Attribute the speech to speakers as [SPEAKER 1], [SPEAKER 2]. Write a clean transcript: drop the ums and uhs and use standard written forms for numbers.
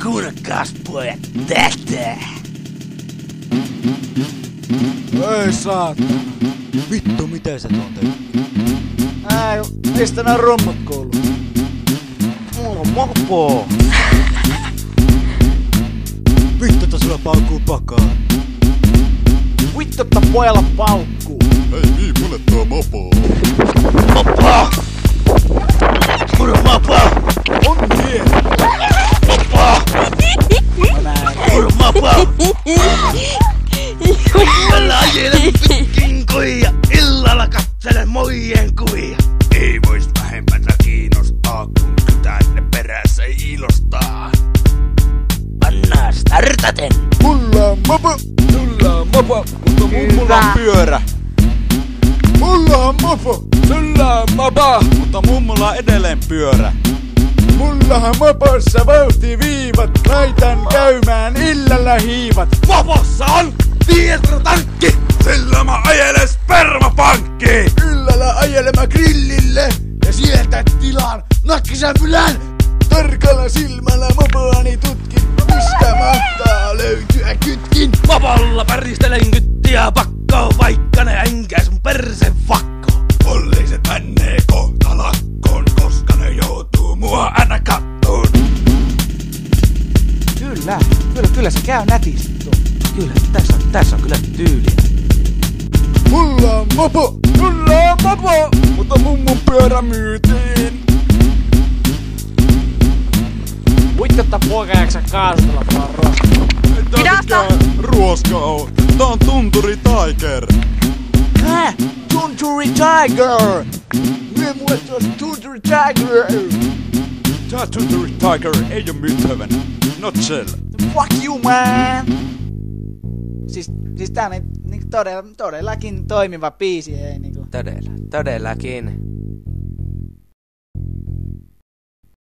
[SPEAKER 1] Kurkkaas pojat tätä!
[SPEAKER 2] Ei saata. Vittu, mitä sä tuon teit? Mistä nää rummat kuuluu?
[SPEAKER 1] Mulla on mopo!
[SPEAKER 2] Vittu, että sulla paukkuu pakaa. Vittu, että pojalla paukkuu.
[SPEAKER 3] Ei mulle tuo mopo.
[SPEAKER 1] Mopo! Mulla on mopo!
[SPEAKER 2] On hieno.
[SPEAKER 1] Mopo! Mulla on mopo! Illalla ajelen pitkin kuja, illalla katselen muiden kuvia. Ei vois vähempää kiinnostaa, kun kytään ne perässä ilostaa. Pannaan startaten!
[SPEAKER 2] Mulla on mopo.
[SPEAKER 3] Sulla on mopo, mutta mummulla on pyörä.
[SPEAKER 2] Mulla on mopo.
[SPEAKER 3] Sulla on mopo, mutta mummulla on edelleen pyörä.
[SPEAKER 2] Mullahan mopossa vauhtiviivat. Laitan käymään illalla hiivat.
[SPEAKER 1] Mopossa on dieseltankki! Sillä mä ajelen spermapankkiin!
[SPEAKER 2] Illalla ajelema grillille. Ja sieltä tilaan nakkisämpylän. Tarkalla silmällä mopoani tutkin. Mistä mahtaa löytyä kytkin?
[SPEAKER 1] Mopolla päristelen kyttiä pakkoon, vaikka ne hänkää sun persen fakkoon.
[SPEAKER 3] Poliisit männee kohta lakkoon, koska ne joutuu mua aina kattoon.
[SPEAKER 4] Kyllä se käy nätisti tuo. Kyllä, tässä on kyllä tyyliä.
[SPEAKER 2] Mulla on mopo.
[SPEAKER 3] Sulla on mopo, mutta mummun pyörä myytiin.
[SPEAKER 2] Vittu, poika jaksa kaastella vaan ruoskaa.
[SPEAKER 3] Ei tää mikään ruoska oo. Tää on Tunturi Tiger.
[SPEAKER 2] Hä? Tunturi Tiger! Myö mulle tuossa Tunturi Tiger!
[SPEAKER 3] Tää Tunturi Tiger ei oo myytävän. Not sell.
[SPEAKER 2] Fuck you, man! Siis tää on todellakin toimiva biisi, ei niinku.
[SPEAKER 4] Todellakin.